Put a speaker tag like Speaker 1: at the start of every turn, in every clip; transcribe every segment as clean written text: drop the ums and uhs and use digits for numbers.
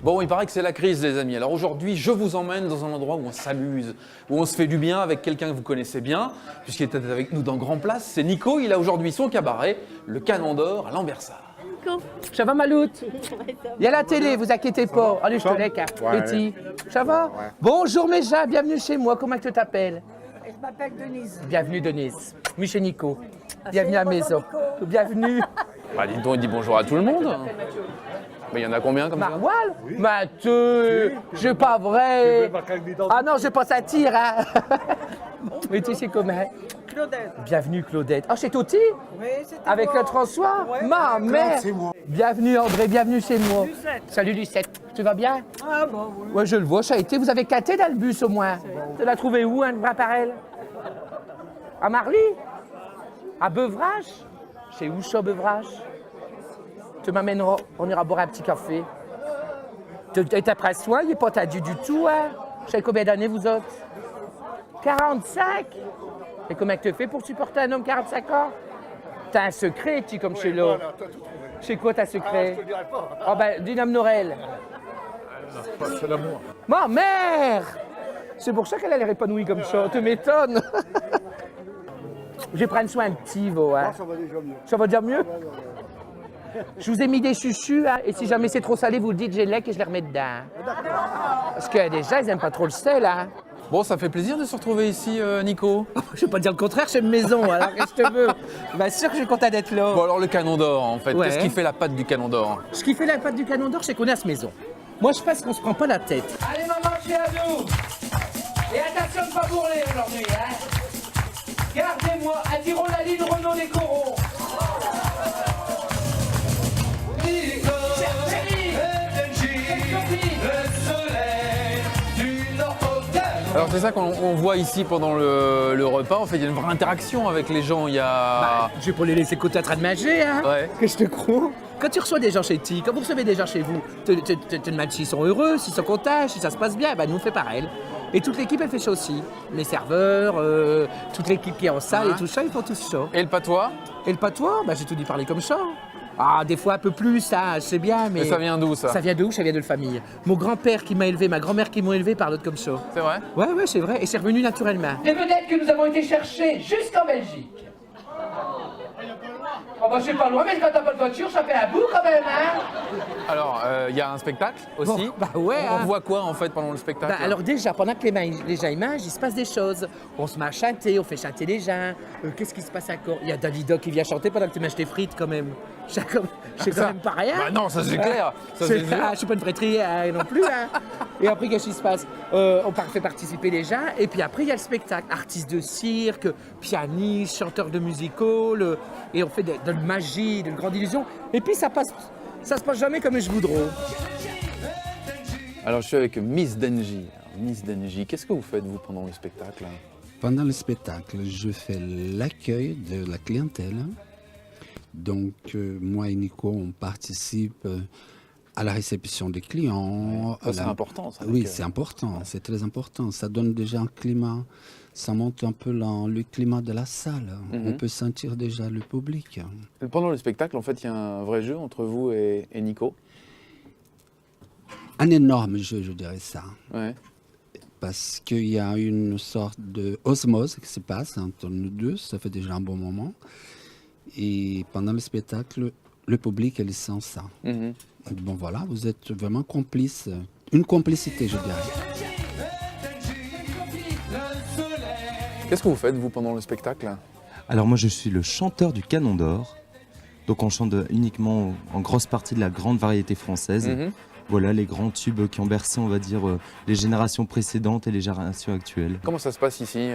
Speaker 1: Bon, il paraît que c'est la crise, les amis. Alors aujourd'hui, je vous emmène dans un endroit où on s'amuse, où on se fait du bien avec quelqu'un que vous connaissez bien, puisqu'il était avec nous dans Grand Place. C'est Nico, il a aujourd'hui son cabaret, le Canon d'Or à Lambersart.
Speaker 2: Ça va, Maloute? Il y a la télé, vous inquiétez pas. Allez, je te laisse, petit. Ça va? Bonjour, Méja, bienvenue chez moi. Comment tu t'appelles?
Speaker 3: Je m'appelle Denise.
Speaker 2: Bienvenue, Denise. Michel Nico. Bienvenue à la maison. Bienvenue.
Speaker 1: Bah, dis donc, il dit bonjour à tout le monde. Mais il y en a combien comme ça?
Speaker 2: Maroual? Mathieu, c'est pas vrai. Ah non, je pense à tir, hein. Mais tu sais comment?
Speaker 3: Claudette.
Speaker 2: Bienvenue, Claudette. Ah, chez Toti?
Speaker 3: Oui, c'était
Speaker 2: Avec
Speaker 3: moi.
Speaker 2: le François?
Speaker 3: Ouais.
Speaker 2: Ma mère. Bienvenue, André, bienvenue chez moi.
Speaker 3: Lucette.
Speaker 2: Salut, Lucette. Tu vas bien?
Speaker 3: Ah bon, oui.
Speaker 2: Ouais, je le vois, ça a été. Vous avez caté dans le bus au moins. Tu l'as trouvé où, un bras pareil? À Marly? À Beuvrache? C'est où ça, Beuvrache? Tu m'amèneras, on ira boire un petit café. T'as pris soin, il n'est pas tendu du tout, hein? Je sais combien d'années vous autres? 45? Et comment tu fais pour supporter un homme 45 ans? T'as un secret, tu comme chez l'autre. C'est quoi ta secret?
Speaker 4: Je te dirai pas.
Speaker 2: Ah ben, Dynam Norel.
Speaker 4: C'est l'amour.
Speaker 2: Ma mère! C'est pour ça qu'elle a l'air épanouie comme ça, tu m'étonnes. Je vais prendre soin de petit, vous, hein.
Speaker 4: Ça va déjà mieux.
Speaker 2: Ça va dire mieux? Je vous ai mis des chuchus, hein, et si jamais c'est trop salé, vous le dites, j'ai le lait et je les remets dedans. Parce que déjà, ils n'aiment pas trop le sel, hein.
Speaker 1: Bon, ça fait plaisir de se retrouver ici, Nico.
Speaker 2: Je vais pas dire le contraire, c'est une maison, alors qu'est-ce que je te veux? Bien sûr que je suis content d'être là.
Speaker 1: Bon, alors le Canon d'Or, en fait,
Speaker 2: Ouais.
Speaker 1: qu'est-ce qui fait la patte du Canon d'Or?
Speaker 2: Ce qui fait la pâte du Canon d'Or, c'est qu'on est à cette maison. Moi, je pense qu'on se prend pas la tête. Allez, maman, je suis à nous. Et attention de pas bourrer aujourd'hui, hein. Gardez-moi, attirons la ligne Renault des corons.
Speaker 1: Alors c'est ça qu'on voit ici pendant le repas, en fait, il y a une vraie interaction avec les gens, il y a...
Speaker 2: Je vais pas les laisser côté en train de manger, hein.
Speaker 1: Ouais.
Speaker 2: Que je te crois. Quand tu reçois des gens chez Ti, quand vous recevez des gens chez vous, tu te demandes s'ils sont heureux, s'ils sont contents, si ça se passe bien, ben nous on fait pareil. Et toute l'équipe elle fait ça aussi. Les serveurs, toute l'équipe qui est en salle et tout ça, ils font tout ça.
Speaker 1: Et le patois?
Speaker 2: Et le patois, ben j'ai tout dit parler comme ça. Ah, des fois un peu plus, ça, c'est bien, mais...
Speaker 1: Et ça vient d'où, ça?
Speaker 2: Ça vient de où? Ça vient de famille. Mon grand-père qui m'a élevé, ma grand-mère qui m'ont élevé parlent comme ça.
Speaker 1: C'est vrai?
Speaker 2: Ouais, c'est vrai, et c'est revenu naturellement. Et peut-être que nous avons été chercher jusqu'en Belgique. Oh bah c'est pas loin, mais quand t'as pas de voiture, ça fait un bout quand même, hein.
Speaker 1: Alors, il y a un spectacle aussi.
Speaker 2: Bon, bah ouais,
Speaker 1: On
Speaker 2: hein.
Speaker 1: voit quoi, en fait, pendant le spectacle?
Speaker 2: Bah, alors déjà, pendant que les gens ils mangent, il se passe des choses. On se met à chanter, on fait chanter les gens. Qu'est-ce qui se passe encore? Il y a Dalida qui vient chanter pendant que tu manges tes frites quand même. C'est quand même pas rien.
Speaker 1: Bah non, ça c'est clair. Ça, c'est sûr.
Speaker 2: Je suis pas une prêterie non plus. Hein. Et après, qu'est-ce qui se passe? On fait participer les gens. Et puis après, il y a le spectacle. Artistes de cirque, pianistes, chanteurs de musical. Et on fait de la magie, de grande illusion. Et puis ça se passe jamais comme je voudrais.
Speaker 1: Alors, je suis avec Miss Denji. Alors, Miss Denji, qu'est-ce que vous faites, vous, pendant le spectacle?
Speaker 5: Pendant le spectacle, je fais l'accueil de la clientèle. Donc, moi et Nico, on participe à la réception des clients.
Speaker 1: Ça, c'est important, ça.
Speaker 5: Oui, c'est important, c'est très important. Ça donne déjà un climat, ça monte un peu le climat de la salle. On peut sentir déjà le public.
Speaker 1: Pendant le spectacle, en fait, il y a un vrai jeu entre vous et Nico.
Speaker 5: Un énorme jeu, je dirais ça.
Speaker 1: Ouais.
Speaker 5: Parce qu'il y a une sorte d'osmose qui se passe entre nous deux, ça fait déjà un bon moment. Et pendant le spectacle, le public, il sent ça. Bon voilà, vous êtes vraiment complices, une complicité, je dirais.
Speaker 1: Qu'est-ce que vous faites, vous, pendant le spectacle?
Speaker 6: Alors moi je suis le chanteur du Canon d'Or, donc on chante uniquement en grosse partie de la grande variété française. Voilà les grands tubes qui ont bercé, on va dire, les générations précédentes et les générations actuelles.
Speaker 1: Comment ça se passe ici,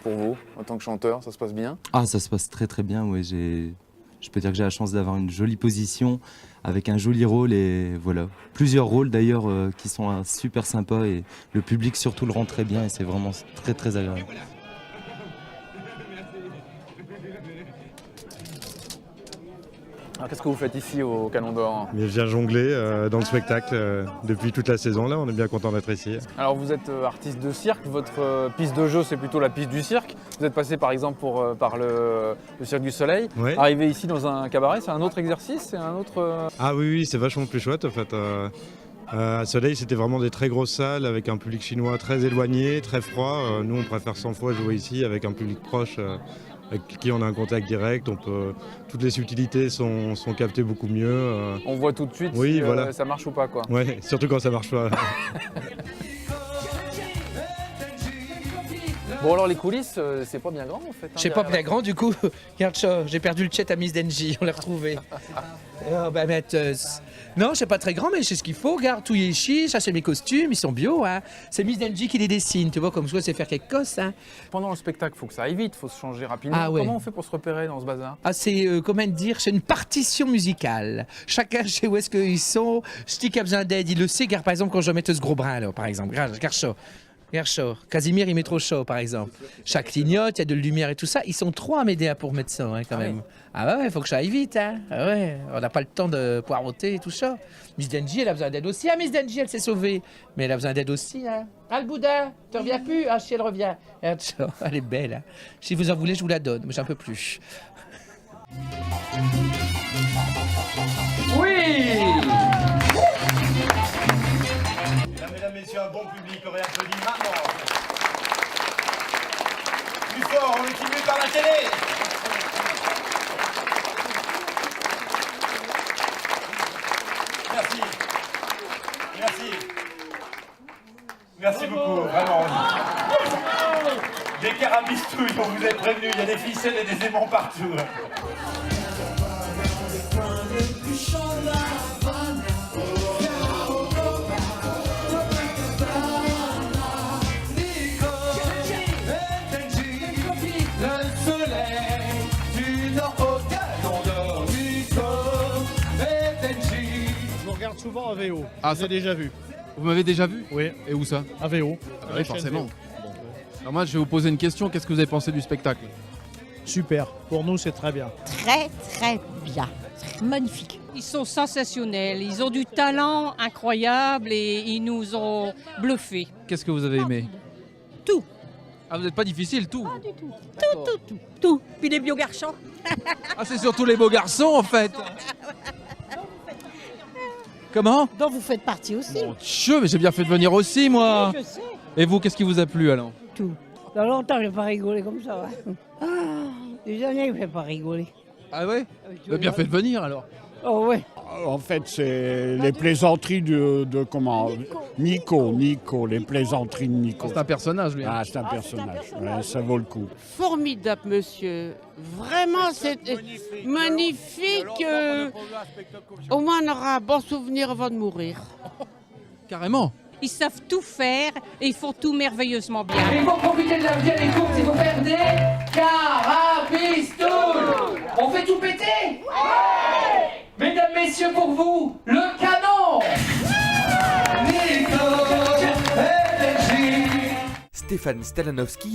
Speaker 1: pour vous, en tant que chanteur? Ça se passe bien?
Speaker 6: Ah, ça se passe très très bien, ouais, je peux dire que j'ai la chance d'avoir une jolie position avec un joli rôle et voilà. Plusieurs rôles d'ailleurs qui sont super sympas et le public surtout le rend très bien et c'est vraiment très très agréable.
Speaker 1: Alors, qu'est-ce que vous faites ici au Canon d'Or?
Speaker 7: Je viens jongler dans le spectacle depuis toute la saison. Là, on est bien content d'être ici.
Speaker 1: Alors, vous êtes artiste de cirque, votre piste de jeu, c'est plutôt la piste du cirque. Vous êtes passé par exemple par le Cirque du Soleil.
Speaker 7: Ouais.
Speaker 1: Arrivé ici dans un cabaret, c'est un autre exercice, c'est un autre...
Speaker 7: Ah oui, c'est vachement plus chouette en fait. À Soleil, c'était vraiment des très grosses salles avec un public chinois très éloigné, très froid. Nous, on préfère 100 fois jouer ici avec un public proche avec qui on a un contact direct. Toutes les subtilités sont captées beaucoup mieux.
Speaker 1: On voit tout de suite
Speaker 7: Oui,
Speaker 1: si
Speaker 7: voilà.
Speaker 1: ça marche ou pas, quoi.
Speaker 7: Ouais, surtout quand ça marche pas.
Speaker 1: Bon, alors les coulisses, c'est pas bien grand en fait. Hein,
Speaker 2: C'est pas
Speaker 1: derrière.
Speaker 2: bien grand du coup. Regarde ça, j'ai perdu le chat à Miss Denji, on l'a retrouvé. Oh, bah, non, c'est pas très grand, mais c'est ce qu'il faut. Regarde, tout y est chi, ça c'est mes costumes, ils sont bio. Hein. C'est Miss Denji qui les dessine, tu vois, comme je c'est faire quelque chose. Hein.
Speaker 1: Pendant le spectacle, faut que ça aille vite, faut se changer rapidement.
Speaker 2: Ah ouais.
Speaker 1: Comment on fait pour se repérer dans ce bazar?
Speaker 2: Ah, c'est, comment dire, c'est une partition musicale. Chacun sait où est-ce qu'ils sont. Je dis qu'il y a besoin d'aide, il le sait. Regarde, par exemple, quand je mets ce gros brin, là, par exemple. Regarde ça. Regarde chaud. Casimir, il met trop chaud, par exemple. Chaque clignote, il y a de la lumière et tout ça. Ils sont 3 à m'aider pour mettre ça, hein, quand même. Ah ouais, il faut que ça aille vite. Hein. Ah ouais, on n'a pas le temps de poireauter et tout ça. Miss Denji, elle a besoin d'aide aussi. Ah, Miss Denji, elle s'est sauvée. Mais elle a besoin d'aide aussi. Hein. Ah, le boudin, tu reviens plus? Ah, si, elle revient. Regarde ça, elle est belle. Hein. Si vous en voulez, je vous la donne, mais j'en peux plus.
Speaker 1: Oui!
Speaker 8: Mesdames, messieurs, un bon public aurait applaudi maintenant. Plus fort, on est filmé par la télé. Merci. Merci. Merci beaucoup, vraiment. Des carabistouilles, on vous est prévenu, il y a des ficelles et des aimants partout.
Speaker 4: Souvent à VO.
Speaker 9: Ah,
Speaker 4: J'ai déjà vu.
Speaker 9: Vous m'avez déjà vu?
Speaker 4: Oui.
Speaker 9: Et où ça?
Speaker 4: À VO.
Speaker 9: Oui, forcément. Alors moi, je vais vous poser une question. Qu'est-ce que vous avez pensé du spectacle?
Speaker 4: Super. Pour nous, c'est très bien.
Speaker 10: Très très bien. Magnifique.
Speaker 11: Ils sont sensationnels, ils ont du talent incroyable et ils nous ont bluffés.
Speaker 9: Qu'est-ce que vous avez aimé?
Speaker 11: Tout.
Speaker 9: Ah, vous n'êtes pas difficile, tout?
Speaker 11: Pas du tout. Tout. Puis les bio-garçons.
Speaker 9: Ah, c'est surtout les beaux garçons, en fait. Comment?
Speaker 10: Dont vous faites partie aussi.
Speaker 9: Mon Dieu, mais j'ai bien fait de venir aussi, moi.
Speaker 10: Je sais.
Speaker 9: Et vous, qu'est-ce qui vous a plu, alors?
Speaker 10: Tout. Dans longtemps, je n'ai pas rigolé comme ça. Ouais. Ah, des années, je ne fais pas rigoler.
Speaker 9: Ah ouais? Vous avez bien fait de venir, alors.
Speaker 10: Oh ouais.
Speaker 12: En fait, c'est les plaisanteries de comment Nico, les plaisanteries de Nico.
Speaker 9: C'est un personnage, lui.
Speaker 12: Ah, c'est un personnage. Ouais, ça vaut le coup.
Speaker 13: Formidable, monsieur. Vraiment, c'est magnifique. Au moins, on aura un bon souvenir avant de mourir.
Speaker 9: Carrément.
Speaker 11: Ils savent tout faire et ils font tout merveilleusement bien.
Speaker 2: Il faut profiter de la vie à des courses, il faut faire des carabistouilles. On fait tout péter? Mesdames, messieurs, pour vous, le canon.
Speaker 14: Stéphane Stalanowski